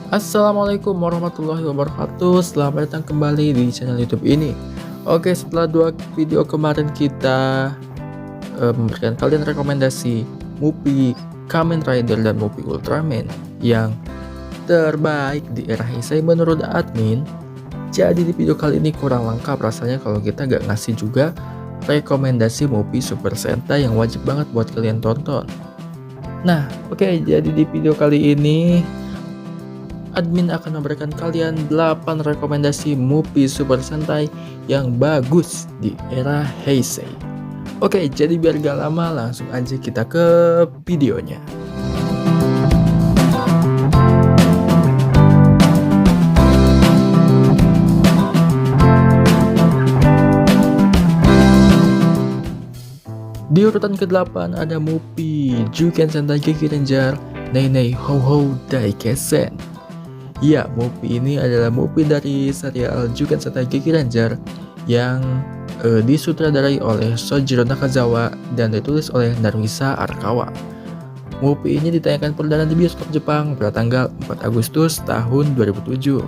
Assalamualaikum warahmatullahi wabarakatuh. Selamat datang kembali di channel YouTube ini. Oke, setelah dua video kemarin kita memberikan kalian rekomendasi movie Kamen Rider dan movie Ultraman yang terbaik di era Heisei menurut admin. Jadi di video kali ini kurang lengkap rasanya kalau kita gak ngasih juga rekomendasi movie Super Sentai yang wajib banget buat kalian tonton. Nah, oke, jadi di video kali ini admin akan memberikan kalian 8 rekomendasi movie Super Sentai yang bagus di era Heisei. Oke, jadi biar gak lama langsung aja kita ke videonya. Di urutan ke-8 ada movie Juken Sentai Geki Ranger Nei Nei Hou Hou Daikesen. Ya, movie ini adalah movie dari serial Juken Sentai Geki Ranger yang disutradarai oleh Sojiro Nakazawa dan ditulis oleh Naruhisa Arakawa. Movie ini ditayangkan perdana di bioskop Jepang pada tanggal 4 Agustus tahun 2007.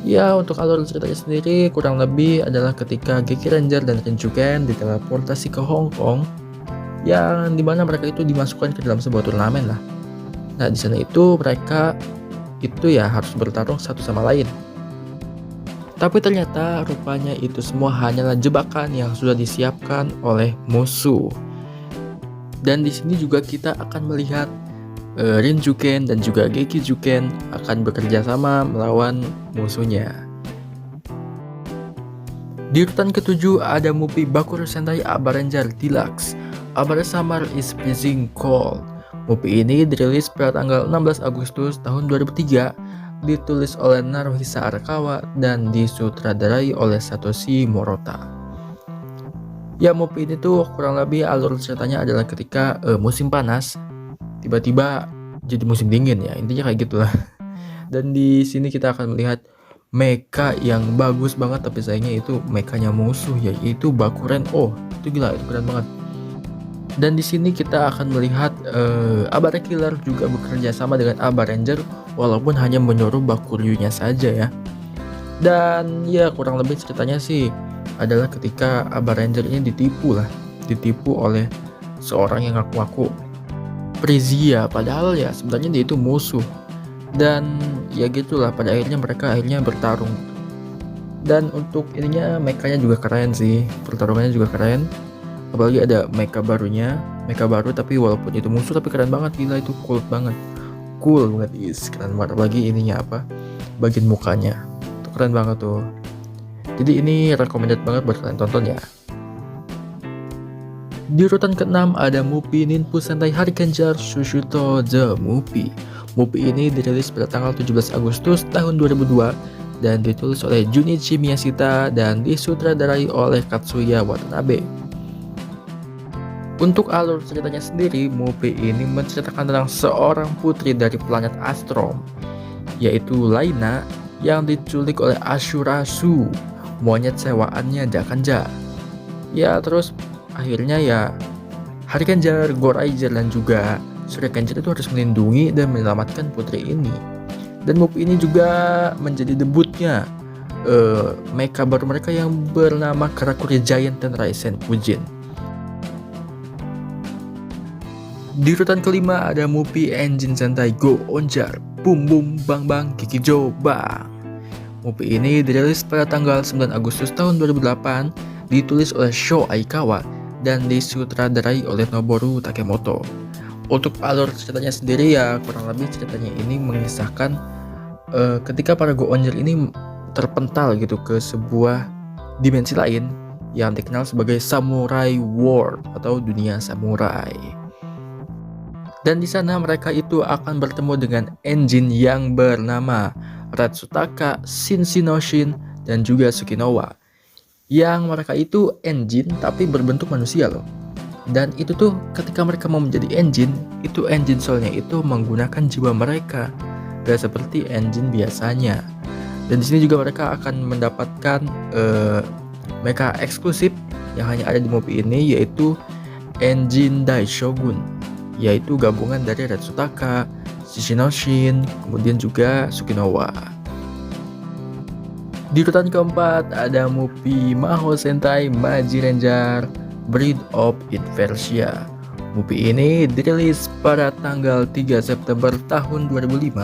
Ya, untuk alur ceritanya sendiri kurang lebih adalah ketika Geki Ranger dan Renjuken diteleportasi ke Hong Kong, yang dimana mereka itu dimasukkan ke dalam sebuah turnamen lah. Nah, di sana itu mereka itu ya harus bertarung satu sama lain. Tapi ternyata rupanya itu semua hanyalah jebakan yang sudah disiapkan oleh musuh. Dan di sini juga kita akan melihat Rinjuken dan juga Gekijuken akan bekerja sama melawan musuhnya. Di urutan ke-7 ada movie Bakuro Sentai Aba Ranger Deluxe Abara Summer is Freezing Cold. Movie ini dirilis pada tanggal 16 Agustus tahun 2003, ditulis oleh Naruhisa Arakawa dan disutradarai oleh Satoshi Morita. Ya, movie ini tuh kurang lebih alur ceritanya adalah ketika musim panas tiba-tiba jadi musim dingin ya, intinya kayak gitulah. Dan di sini kita akan melihat mecha yang bagus banget, tapi sayangnya itu mechanya musuh yaitu Bakuren. Oh, itu gila, itu keren banget. Dan di sini kita akan melihat Abara Killer juga bekerja sama dengan Aba Ranger walaupun hanya menyuruh Bakuryunya saja ya. Dan ya kurang lebih ceritanya sih adalah ketika Aba Ranger ini ditipu oleh seorang yang ngaku-ngaku Frisia, padahal ya sebenarnya dia itu musuh. Dan ya gitulah, pada akhirnya mereka bertarung. Dan untuk ininya mechanya juga keren sih, pertarungannya juga keren. Apalagi ada mecha baru tapi walaupun itu musuh tapi keren banget, gila, itu cool banget keren banget. Apalagi ininya bagian mukanya itu keren banget tuh. Jadi ini recommended banget buat kalian tonton ya. Di urutan ke-6 ada movie Ninpu Sentai Harikenjar Shushuto The Movie. Movie ini dirilis pada tanggal 17 Agustus tahun 2002 dan ditulis oleh Junichi Miyashita dan disutradarai oleh Katsuya Watanabe. Untuk alur ceritanya sendiri, movie ini menceritakan tentang seorang putri dari planet Astrom, yaitu Laina, yang diculik oleh Ashurasu, monyet sewaannya Dakanja. Ya, terus akhirnya ya Harikenjar, Goraiger, dan juga Shurikenjar itu harus melindungi dan menyelamatkan putri ini. Dan movie ini juga menjadi debutnya mecha baru mereka yang bernama Karakuri Giant dan Raisen Fujin. Di urutan kelima ada movie Engine Sentai Go Onjar Boom Boom Bang Bang Kikijo Bang. Movie ini dirilis pada tanggal 9 Agustus tahun 2008, ditulis oleh Sho Aikawa dan disutradarai oleh Noboru Takemoto. Untuk alur ceritanya sendiri ya kurang lebih ceritanya ini mengisahkan ketika para Go Onjar ini terpental gitu ke sebuah dimensi lain yang dikenal sebagai Samurai World atau dunia samurai. Dan di sana mereka itu akan bertemu dengan engine yang bernama Ratsutaka, Shinshinoshin, dan juga Tsukinowa. Yang mereka itu engine tapi berbentuk manusia loh. Dan itu tuh ketika mereka mau menjadi engine, itu engine soulnya itu menggunakan jiwa mereka, gak seperti engine biasanya. Dan di sini juga mereka akan mendapatkan mecha eksklusif yang hanya ada di movie ini, yaitu Engine Daishogun, yaitu gabungan dari Ratsutaka, Shishinoshin, kemudian juga Sukinowa. Di urutan keempat ada Mupi Mahou Sentai Maji Ranger Breed of Inversia. Mupi ini dirilis pada tanggal 3 September tahun 2005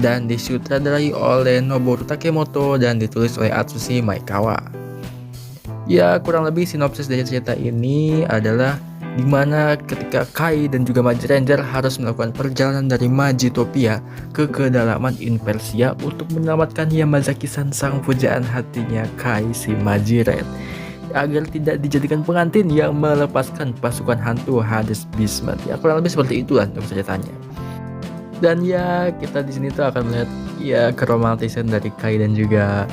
dan disutradarai oleh Noboru Takemoto dan ditulis oleh Atsushi Maekawa. Ya, kurang lebih sinopsis dari cerita ini adalah dimana ketika Kai dan juga Maji Ranger harus melakukan perjalanan dari Majitopia ke kedalaman Inversia untuk menyelamatkan Yamazaki-san, sang pujaan hatinya Kai si Maji Red, agar tidak dijadikan pengantin yang melepaskan pasukan hantu Hades Beastman. Ya, kurang lebih seperti itulah untuk ceritanya. Dan ya, kita di sini tuh akan melihat ya keromantisan dari Kai dan juga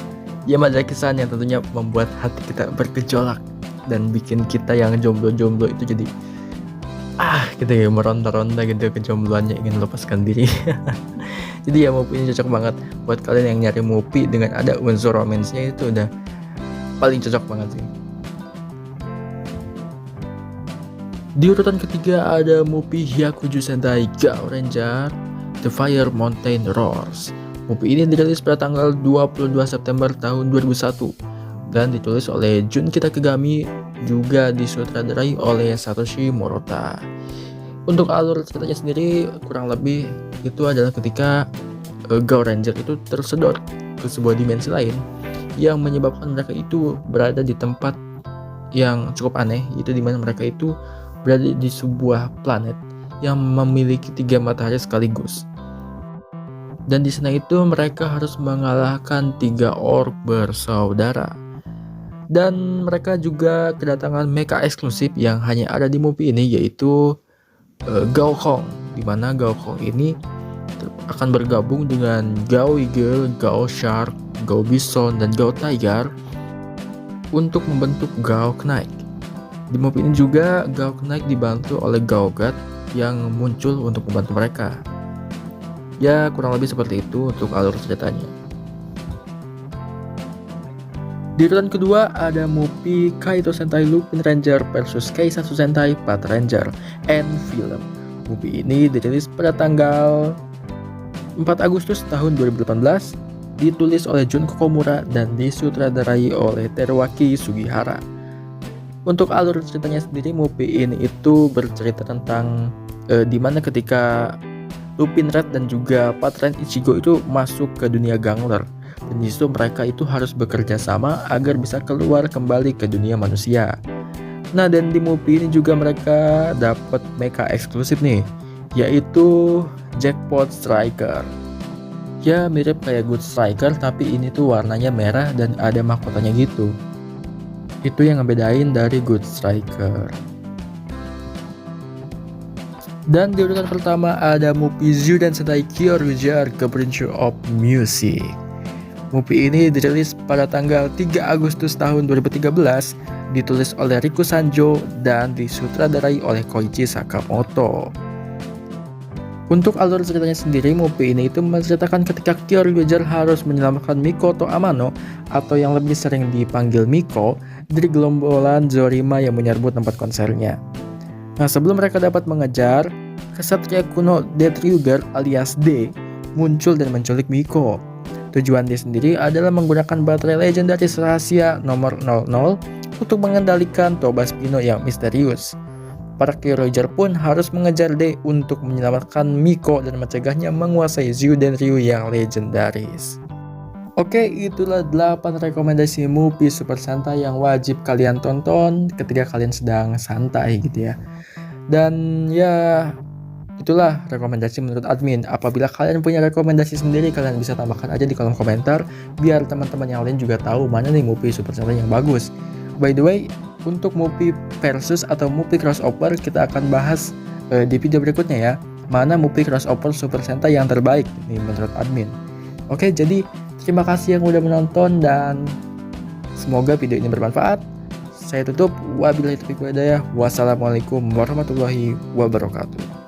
Yamazaki-san yang tentunya membuat hati kita bergejolak dan bikin kita yang jomblo-jomblo itu jadi gitu ya, meronta-ronta gitu kejombloannya, ingin melepaskan diri. Jadi ya Mupi ini cocok banget buat kalian yang nyari Mupi dengan ada unsur romansnya, itu udah paling cocok banget sih. Di urutan ketiga ada Mupi Hyakuju Sentai Gao Ranger The Fire Mountain Roars. Mupi ini dirilis pada tanggal 22 September tahun 2001 dan ditulis olei Jun Kitakegami, juga disutradarai oleh Satoshi Morita. Untuk alur ceritanya sendiri kurang lebih itu adalah ketika Gao Ranger itu tersedot ke sebuah dimensi lain yang menyebabkan mereka itu berada di tempat yang cukup aneh, itu dimana mereka itu berada di sebuah planet yang memiliki 3 matahari sekaligus. Dan di sana itu mereka harus mengalahkan 3 orc bersaudara. Dan mereka juga kedatangan mecha eksklusif yang hanya ada di Mupi ini, yaitu Gao Kong, dimana Gao Kong ini akan bergabung dengan Gao Eagle, Gao Shark, Gao Bison, dan Gao Tiger untuk membentuk Gao Knight. Di Mupi ini juga Gao Knight dibantu oleh Gao God yang muncul untuk membantu mereka. Ya, kurang lebih seperti itu untuk alur ceritanya. Di urutan kedua ada Mupi Kaito Sentai Lupin Ranger versus Keisatsu Sentai Path Ranger End Film. Mupi ini dirilis pada tanggal 4 Agustus tahun 2018, ditulis oleh Jun Kokomura dan disutradarai oleh Teruaki Sugihara. Untuk alur ceritanya sendiri, Mupi ini itu bercerita tentang dimana ketika Lupin Red dan juga Patron Ichigo itu masuk ke dunia gangler, dan disitu mereka itu harus bekerja sama agar bisa keluar kembali ke dunia manusia. Nah, dan di Mupi ini juga mereka dapat mecha eksklusif nih, yaitu Jackpot Striker. Ya, mirip kayak Good Striker, tapi ini tuh warnanya merah dan ada mahkotanya gitu. Itu yang ngebedain dari Good Striker. Dan di urutan pertama ada Mupi Zyuden Sentai Kyoryuger Gabriel of Music. Mupi ini dirilis pada tanggal 3 Agustus tahun 2013, ditulis oleh Riku Sanjo dan disutradarai oleh Koichi Sakamoto. Untuk alur ceritanya sendiri, Mupi ini itu menceritakan ketika Kyoryuger harus menyelamatkan Mikoto Amano atau yang lebih sering dipanggil Miko dari gerombolan Zorima yang menyerbu tempat konsernya. Nah, sebelum mereka dapat mengejar, Kesatria kuno Deathryuger alias D muncul dan menculik Miko. Tujuan D sendiri adalah menggunakan baterai legendaris rahasia nomor 00 untuk mengendalikan Toba Spino yang misterius. Para Kyoryuger pun harus mengejar D untuk menyelamatkan Miko dan mencegahnya menguasai Zyuden Ryu yang legendaris. Oke, itulah 8 rekomendasi Mupi Super Sentai yang wajib kalian tonton ketika kalian sedang santai gitu ya. Dan ya, itulah rekomendasi menurut admin. Apabila kalian punya rekomendasi sendiri, kalian bisa tambahkan aja di kolom komentar biar teman-teman yang lain juga tahu mana nih Mupi Super Sentai yang bagus. By the way, untuk Mupi versus atau Mupi crossover kita akan bahas di video berikutnya ya. Mana Mupi crossover Super Sentai yang terbaik nih menurut admin. Oke, jadi terima kasih yang udah menonton dan semoga video ini bermanfaat. Saya tutup. Wabillahi taufiq wal hidayah. Wassalamualaikum warahmatullahi wabarakatuh.